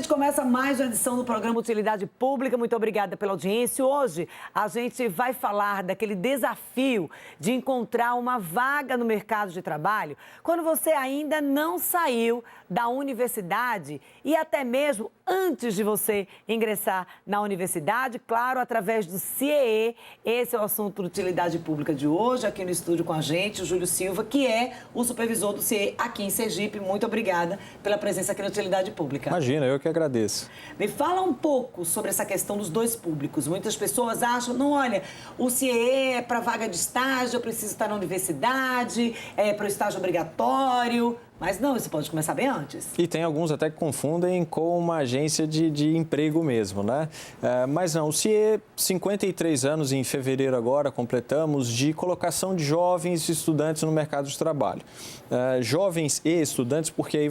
gente começa mais uma edição do programa Utilidade Pública. Muito obrigada pela audiência. Hoje a gente vai falar daquele desafio de encontrar uma vaga no mercado de trabalho quando você ainda não saiu da universidade e até mesmo antes de você ingressar na universidade, claro, através do CIEE. Esse é o assunto de Utilidade Pública de hoje, aqui no estúdio com a gente, o Júlio Silva, que é o supervisor do CIEE aqui em Sergipe. Muito obrigada pela presença aqui na Utilidade Pública. Imagina, eu que agradeço. Me fala um pouco sobre essa questão dos dois públicos. Muitas pessoas acham, não, olha, o CIEE é para vaga de estágio, eu preciso estar na universidade, é para o estágio obrigatório. Mas não, isso pode começar bem antes. E tem alguns até que confundem com uma agência de emprego mesmo, né? Mas não, o CIEE, 53 anos em fevereiro agora, completamos, de colocação de jovens estudantes no mercado de trabalho. Jovens e estudantes, porque aí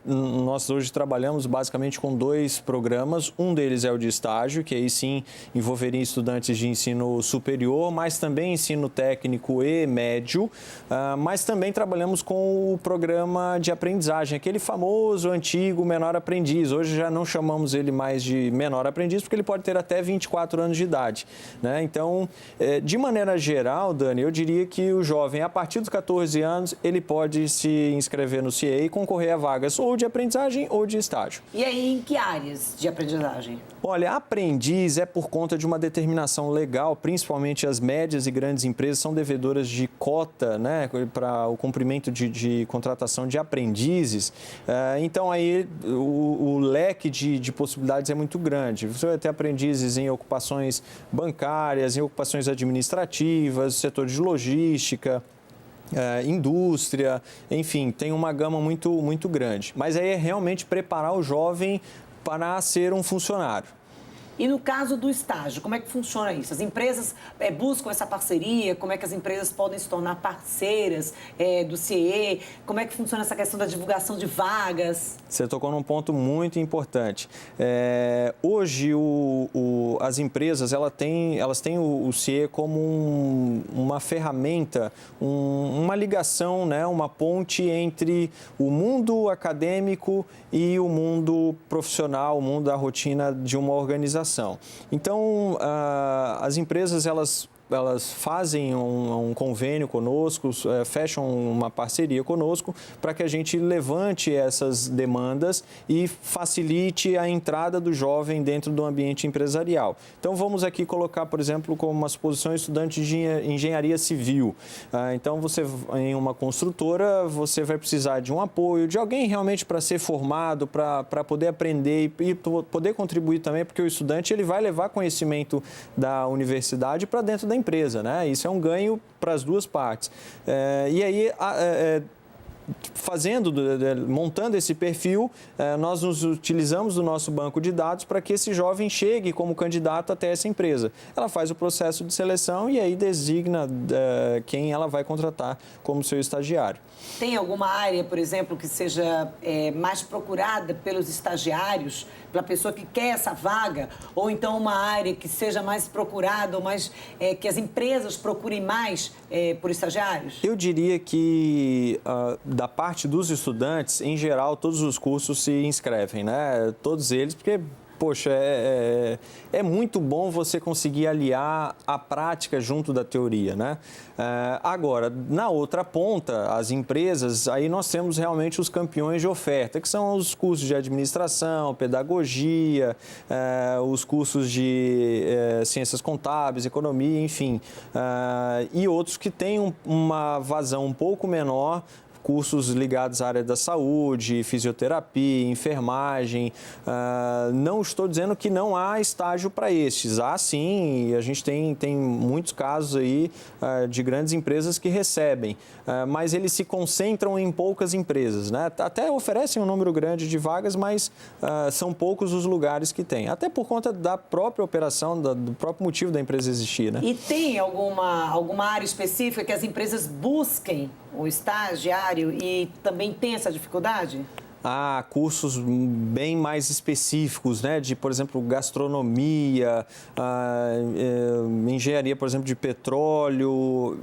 nós hoje trabalhamos basicamente com dois programas. Um deles é o de estágio, que aí sim envolveria estudantes de ensino superior, mas também ensino técnico e médio. Mas também trabalhamos com o programa de aprendizagem, aquele famoso, antigo menor aprendiz. Hoje já não chamamos ele mais de menor aprendiz, porque ele pode ter até 24 anos de idade, né? Então, de maneira geral, Dani, eu diria que o jovem, a partir dos 14 anos, ele pode se inscrever no CIEE e concorrer a vagas ou de aprendizagem ou de estágio. E aí, em que áreas de aprendizagem? Olha, aprendiz é por conta de uma determinação legal, principalmente as médias e grandes empresas são devedoras de cota, né, para o cumprimento de contratação de aprendizes. Então, aí o leque de possibilidades é muito grande. Você vai ter aprendizes em ocupações bancárias, em ocupações administrativas, setor de logística, indústria, enfim, tem uma gama muito, muito grande. Mas aí é realmente preparar o jovem para ser um funcionário. E no caso do estágio, como é que funciona isso? As empresas buscam essa parceria? Como é que as empresas podem se tornar parceiras do CIEE? Como é que funciona essa questão da divulgação de vagas? Você tocou num ponto muito importante. Hoje, as empresas elas têm o CIEE como uma ferramenta, uma ligação, né, uma ponte entre o mundo acadêmico e o mundo profissional, o mundo da rotina de uma organização. Então, as empresas, elas fazem um convênio conosco, fecham uma parceria conosco para que a gente levante essas demandas e facilite a entrada do jovem dentro do ambiente empresarial. Então, vamos aqui colocar, por exemplo, como uma suposição, estudante de engenharia civil. Então, você, em uma construtora, você vai precisar de um apoio, de alguém realmente para ser formado, para poder aprender e poder contribuir também, porque o estudante ele vai levar conhecimento da universidade para dentro da empresa, né? Isso é um ganho para as duas partes. E aí, montando esse perfil, nós nos utilizamos do nosso banco de dados para que esse jovem chegue como candidato até essa empresa. Ela faz o processo de seleção e aí designa quem ela vai contratar como seu estagiário. Tem alguma área, por exemplo, que seja mais procurada pelos estagiários, pela pessoa que quer essa vaga? Ou então uma área que seja mais procurada, ou mais, que as empresas procurem mais por estagiários? Eu diria que da parte dos estudantes, em geral, todos os cursos se inscrevem, né? Todos eles, porque, poxa, é muito bom você conseguir aliar a prática junto da teoria, né? Agora, na outra ponta, as empresas, aí nós temos realmente os campeões de oferta, que são os cursos de administração, pedagogia, os cursos de ciências contábeis, economia, enfim, e outros que têm uma vazão um pouco menor, cursos ligados à área da saúde, fisioterapia, enfermagem. Não estou dizendo que não há estágio para estes. Há sim, e a gente tem muitos casos aí de grandes empresas que recebem, mas eles se concentram em poucas empresas, né? Até oferecem um número grande de vagas, mas são poucos os lugares que tem. Até por conta da própria operação, do próprio motivo da empresa existir, né? E tem alguma área específica que as empresas busquem o estagiário e também tem essa dificuldade? Há cursos bem mais específicos, né, de, por exemplo, gastronomia, engenharia, por exemplo, de petróleo.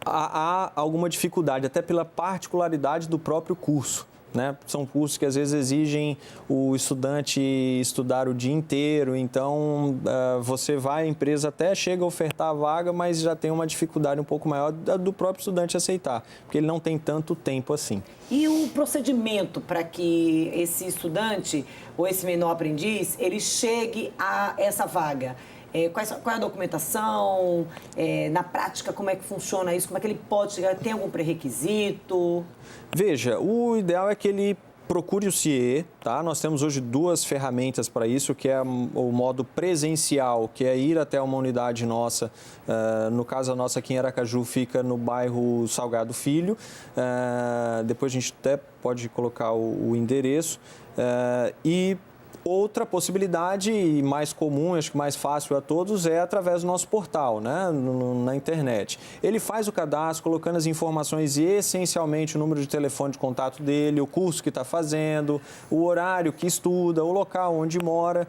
Há alguma dificuldade, até pela particularidade do próprio curso, né? São cursos que às vezes exigem o estudante estudar o dia inteiro, então você vai, a empresa até chega a ofertar a vaga, mas já tem uma dificuldade um pouco maior do próprio estudante aceitar, porque ele não tem tanto tempo assim. E o procedimento para que esse estudante ou esse menor aprendiz, ele chegue a essa vaga? Qual é a documentação? Na prática, como é que funciona isso? Como é que ele pode chegar? Tem algum pré-requisito? Veja, o ideal é que ele procure o CIE, tá? Nós temos hoje 2 ferramentas para isso, que é o modo presencial, que é ir até uma unidade nossa. No caso, a nossa aqui em Aracaju fica no bairro Salgado Filho. Depois a gente até pode colocar o endereço. E outra possibilidade, mais comum, acho que mais fácil a todos, é através do nosso portal, né? Na internet. Ele faz o cadastro, colocando as informações e, essencialmente, o número de telefone de contato dele, o curso que está fazendo, o horário que estuda, o local onde mora,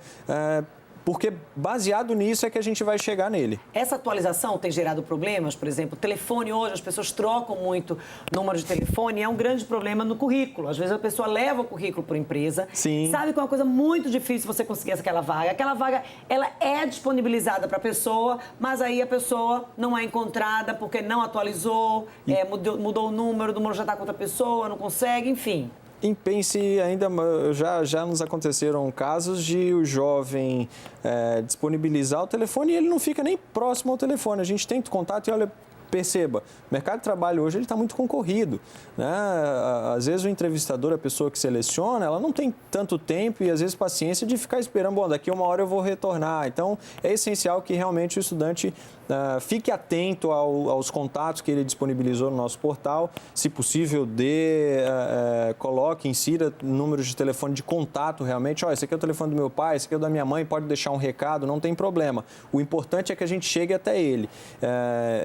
porque baseado nisso é que a gente vai chegar nele. Essa atualização tem gerado problemas? Por exemplo, telefone hoje, as pessoas trocam muito número de telefone, é um grande problema no currículo. Às vezes a pessoa leva o currículo para a empresa, Sim. Sabe que é uma coisa muito difícil você conseguir aquela vaga. Aquela vaga, ela é disponibilizada para a pessoa, mas aí a pessoa não é encontrada porque não atualizou, mudou o número já está com outra pessoa, não consegue, enfim. E pense ainda, já nos aconteceram casos de o jovem disponibilizar o telefone e ele não fica nem próximo ao telefone. A gente tenta contato e olha, perceba, o mercado de trabalho hoje está muito concorrido, né? Às vezes o entrevistador, a pessoa que seleciona, ela não tem tanto tempo e às vezes paciência de ficar esperando, bom, daqui 1 hora eu vou retornar. Então é essencial que realmente o estudante fique atento aos contatos que ele disponibilizou no nosso portal, se possível coloque, insira números de telefone de contato realmente, esse aqui é o telefone do meu pai, esse aqui é o da minha mãe, pode deixar um recado, não tem problema. O importante é que a gente chegue até ele.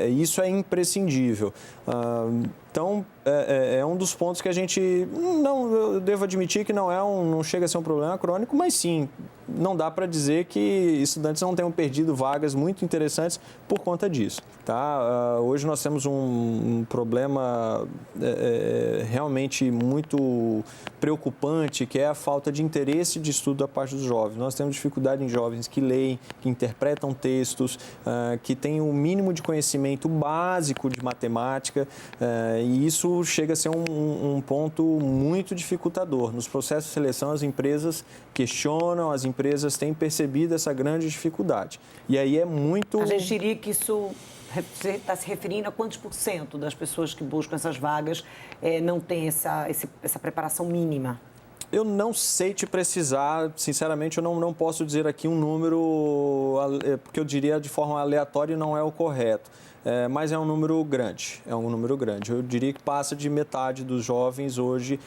Isso é imprescindível. Então, é um dos pontos que a gente, eu devo admitir que não chega a ser um problema crônico, mas sim, não dá para dizer que estudantes não tenham perdido vagas muito interessantes por conta disso. Tá? Hoje nós temos um problema realmente muito preocupante, que é a falta de interesse de estudo da parte dos jovens. Nós temos dificuldade em jovens que leem, que interpretam textos, que têm o mínimo de conhecimento básico de matemática, e isso chega a ser um ponto muito dificultador. Nos processos de seleção, as empresas questionam, as empresas têm percebido essa grande dificuldade. E aí é muito... A gente diria que isso está se referindo a quantos % das pessoas que buscam essas vagas não tem essa preparação mínima? Eu não sei te precisar, sinceramente, eu não posso dizer aqui um número, porque eu diria de forma aleatória e não é o correto. Mas é um número grande, Eu diria que passa de metade dos jovens hoje.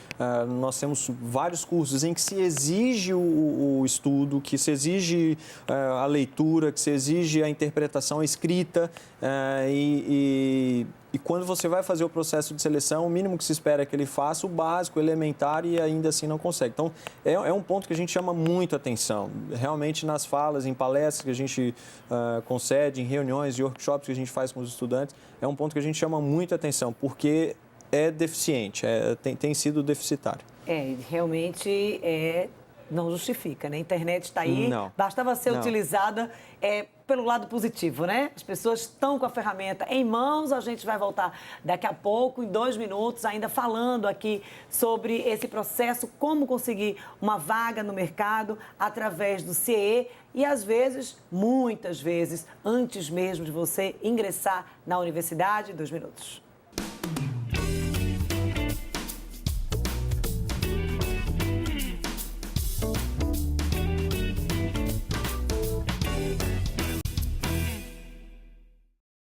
Nós temos vários cursos em que se exige o estudo, que se exige a leitura, que se exige a interpretação escrita e quando você vai fazer o processo de seleção, o mínimo que se espera é que ele faça o básico, elementar, e ainda assim não consegue. Então, é um ponto que a gente chama muito atenção. Realmente, nas falas, em palestras que a gente concede, em reuniões e workshops que a gente faz com os estudantes, é um ponto que a gente chama muito atenção, porque é deficiente, tem sido deficitário. Realmente não justifica, né? A internet está aí, não, bastava ser não. utilizada pelo lado positivo, né? As pessoas estão com a ferramenta em mãos, a gente vai voltar daqui a pouco, em 2 minutos, ainda falando aqui sobre esse processo, como conseguir uma vaga no mercado através do CIE e, às vezes, muitas vezes, antes mesmo de você ingressar na universidade. 2 minutos.